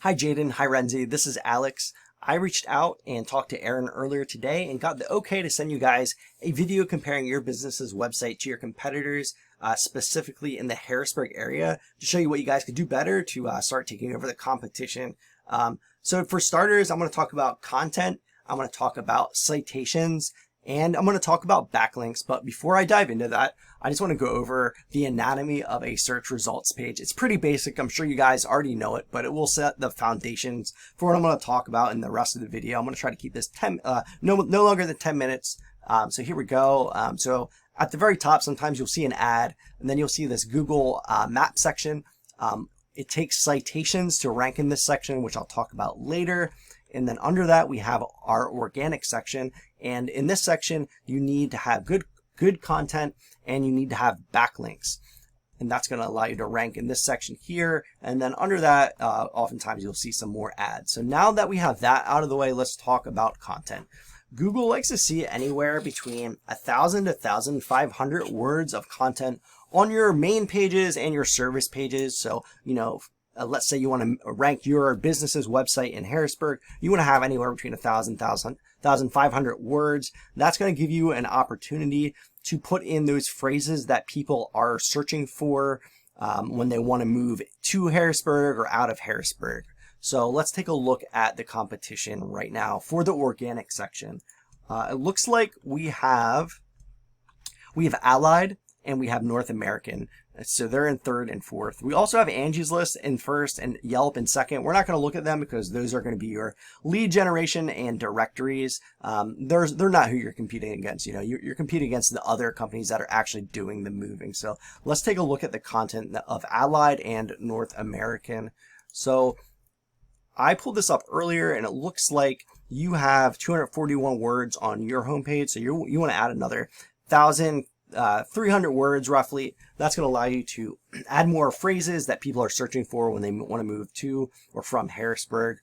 Hi Jaden, hi Renzi, this is Alex. I reached out and talked to Aaron earlier today and got the okay to send you guys a video comparing your business's website to your competitors, specifically in the Harrisburg area, to show you what you guys could do better to start taking over the competition. So for starters, I'm going to talk about content, I'm going to talk about citations, and I'm going to talk about backlinks. But before I dive into that, I just want to go over the anatomy of a search results page. It's pretty basic. I'm sure you guys already know it, but it will set the foundations for what I'm going to talk about in the rest of the video. I'm going to try to keep this no longer than 10 minutes. So here we go. So at the very top, sometimes you'll see an ad, and then you'll see this Google map section. It takes citations to rank in this section, which I'll talk about later. And then under that, we have our organic section. And in this section, you need to have good content and you need to have backlinks. And that's going to allow you to rank in this section here. And then under that, oftentimes you'll see some more ads. So now that we have that out of the way, let's talk about content. Google likes to see anywhere between 1,000 to 1,500 words of content on your main pages and your service pages. So, let's say you want to rank your business's website in Harrisburg. You want to have anywhere between 1,000, 1,500 words. That's going to give you an opportunity to put in those phrases that people are searching for when they want to move to Harrisburg or out of Harrisburg. So let's take a look at the competition right now for the organic section. It looks like we have Allied and we have North American. So they're in third and fourth. We also have Angie's List in first and Yelp in second. We're not going to look at them because those are going to be your lead generation and directories. They're not who you're competing against. You're competing against the other companies that are actually doing the moving. So let's take a look at the content of Allied and North American. So I pulled this up earlier and it looks like you have 241 words on your homepage. So you want to add another 1,300 words roughly. That's going to allow you to add more phrases that people are searching for when they want to move to or from Harrisburg.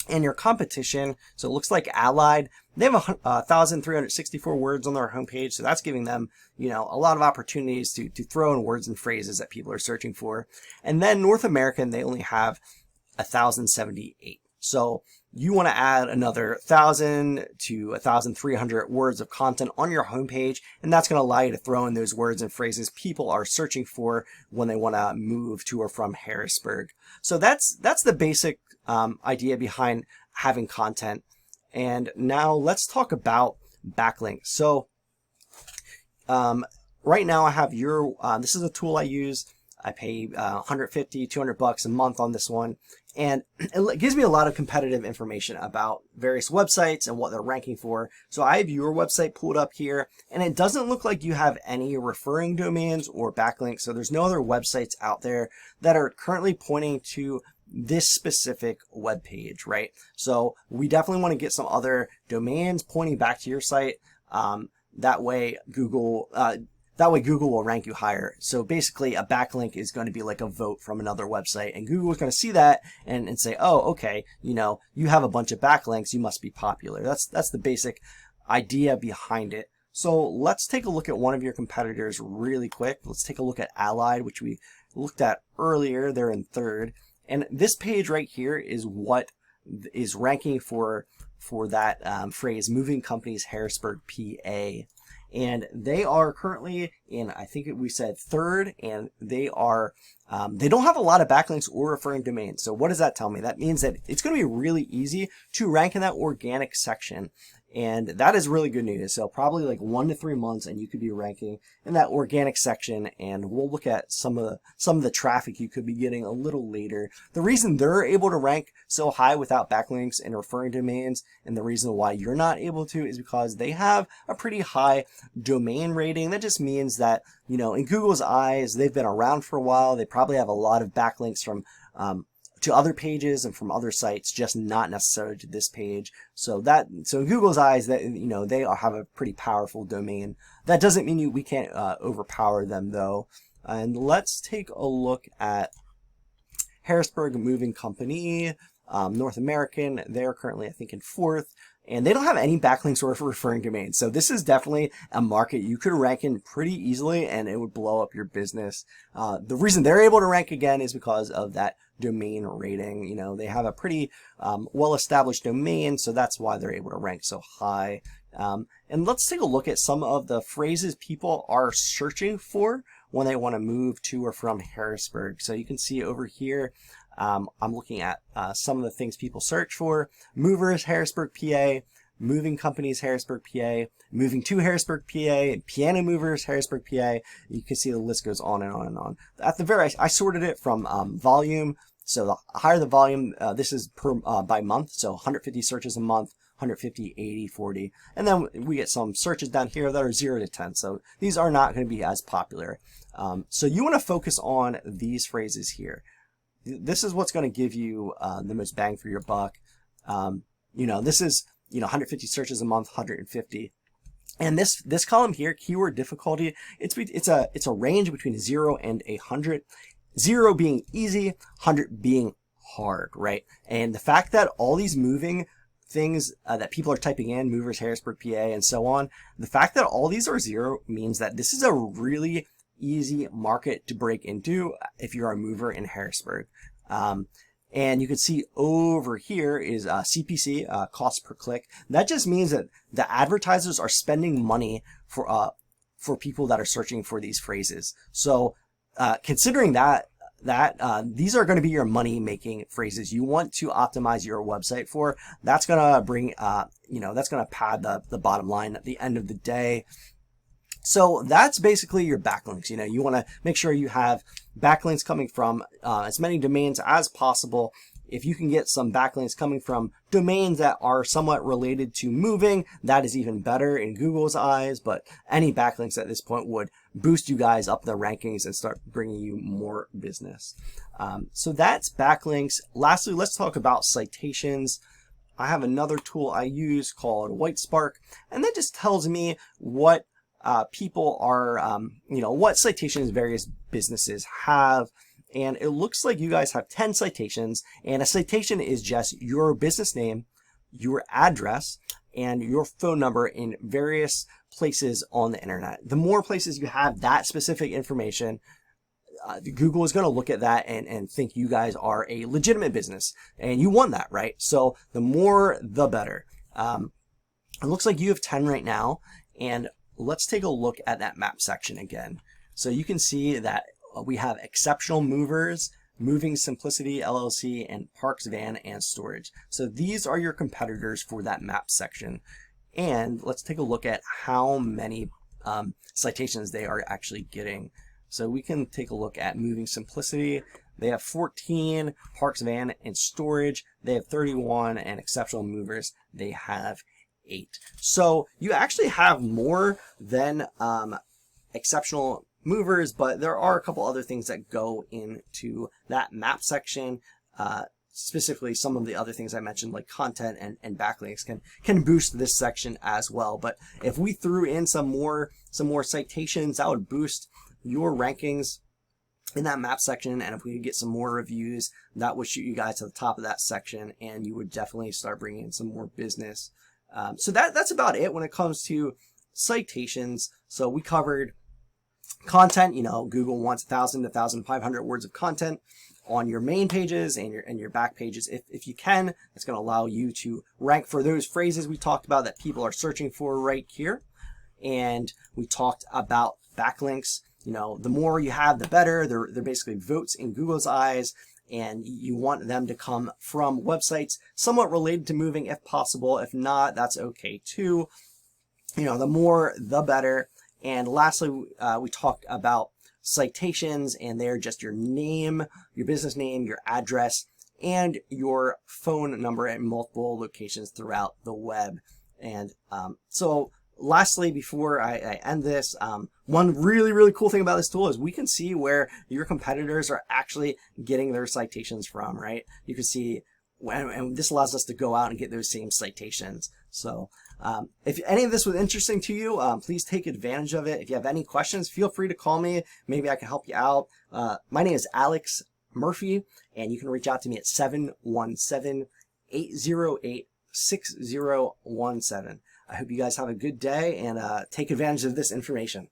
And your competition, so it looks like Allied, they have 1,364 words on their homepage. So that's giving them, a lot of opportunities to throw in words and phrases that people are searching for. And then North American, they only have 1,078. So you want to add another 1,000 to 1,300 words of content on your homepage, and that's going to allow you to throw in those words and phrases people are searching for when they want to move to or from Harrisburg. So that's the basic idea behind having content. And now let's talk about backlinks. So right now I have this is a tool I use. I pay $150, $200 a month on this one. And it gives me a lot of competitive information about various websites and what they're ranking for. So I have your website pulled up here, and it doesn't look like you have any referring domains or backlinks. So there's no other websites out there that are currently pointing to this specific web page, right? So we definitely want to get some other domains pointing back to your site. That way Google will rank you higher. So basically a backlink is going to be like a vote from another website, and Google is going to see that and say, oh, okay, you have a bunch of backlinks, you must be popular. That's the basic idea behind it. So let's take a look at one of your competitors really quick. Let's take a look at Allied, which we looked at earlier. They're in third. And this page right here is what is ranking for that phrase, moving companies Harrisburg, PA. And they are currently in, I think we said third, and they don't have a lot of backlinks or referring domains. So what does that tell me? That means that it's going to be really easy to rank in that organic section. And that is really good news. So probably like 1 to 3 months and you could be ranking in that organic section, and we'll look at some of the traffic you could be getting a little later. The reason they're able to rank so high without backlinks and referring domains, and the reason why you're not able to, is because they have a pretty high domain rating. That just means that, in Google's eyes, they've been around for a while. They probably have a lot of backlinks from to other pages and from other sites, just not necessarily to this page. So in Google's eyes, that they have a pretty powerful domain. That doesn't mean we can't overpower them though. And let's take a look at Harrisburg Moving Company. North American, they're currently, I think, in 4th. And they don't have any backlinks or referring domains. So this is definitely a market you could rank in pretty easily, and it would blow up your business. The reason they're able to rank again is because of that domain rating. You know, they have a pretty well-established domain, so that's why they're able to rank so high. And let's take a look at some of the phrases people are searching for when they want to move to or from Harrisburg. So you can see over here, I'm looking at some of the things people search for. Movers, Harrisburg, PA. Moving companies, Harrisburg, PA. Moving to Harrisburg, PA. Piano movers, Harrisburg, PA. You can see the list goes on and on and on. At the very, I sorted it from volume. So the higher the volume, this is per by month. So 150 searches a month, 150, 80, 40. And then we get some searches down here that are 0 to 10. So these are not going to be as popular. So you want to focus on these phrases here. This is what's going to give you the most bang for your buck. You know, this is, 150 searches a month, 150. And this column here, keyword difficulty, it's a range between 0 and 100. 0 being easy, 100 being hard, right? And the fact that all these moving things that people are typing in, movers, Harrisburg, PA, and so on, the fact that all these are 0 means that this is a really easy market to break into if you're a mover in Harrisburg. And you can see over here is CPC, cost per click. That just means that the advertisers are spending money for people that are searching for these phrases. So considering that these are going to be your money making phrases you want to optimize your website for, that's going to bring that's going to pad the bottom line at the end of the day. So that's basically your backlinks. You want to make sure you have backlinks coming from as many domains as possible. If you can get some backlinks coming from domains that are somewhat related to moving, that is even better in Google's eyes. But any backlinks at this point would boost you guys up the rankings and start bringing you more business. So that's backlinks. Lastly, let's talk about citations. I have another tool I use called WhiteSpark, and that just tells me what people are, what citations various businesses have. And it looks like you guys have 10 citations, and a citation is just your business name, your address, and your phone number in various places on the internet. The more places you have that specific information, Google is going to look at that and think you guys are a legitimate business, and you want that, right? So the more, the better. It looks like you have 10 right now, and let's take a look at that map section again. So you can see that we have Exceptional Movers, Moving Simplicity LLC, and Parks Van and Storage. So these are your competitors for that map section. And let's take a look at how many citations they are actually getting. So we can take a look at Moving Simplicity. They have 14, Parks Van and Storage, they have 31, and Exceptional Movers, they have 8. So you actually have more than Exceptional Movers, but there are a couple other things that go into that map section. Specifically, some of the other things I mentioned, like content and backlinks, can boost this section as well. But if we threw in some more citations, that would boost your rankings in that map section. And if we could get some more reviews, that would shoot you guys to the top of that section, and you would definitely start bringing in some more business. So that's about it when it comes to citations. So we covered content. Google wants 1,000 to 1,500 words of content on your main pages and your back pages. If you can, it's going to allow you to rank for those phrases we talked about that people are searching for right here. And we talked about backlinks. The more you have, the better. They're basically votes in Google's eyes, and you want them to come from websites somewhat related to moving if possible. If not, that's okay too. The more, the better. And lastly, we talked about citations, and they're just your name, your business name, your address, and your phone number at multiple locations throughout the web. And so lastly, before I end this, one really, really cool thing about this tool is we can see where your competitors are actually getting their citations from, right? You can see and this allows us to go out and get those same citations. So if any of this was interesting to you, please take advantage of it. If you have any questions, feel free to call me. Maybe I can help you out. My name is Alex Murphy, and you can reach out to me at 717-808-6017. I hope you guys have a good day and take advantage of this information.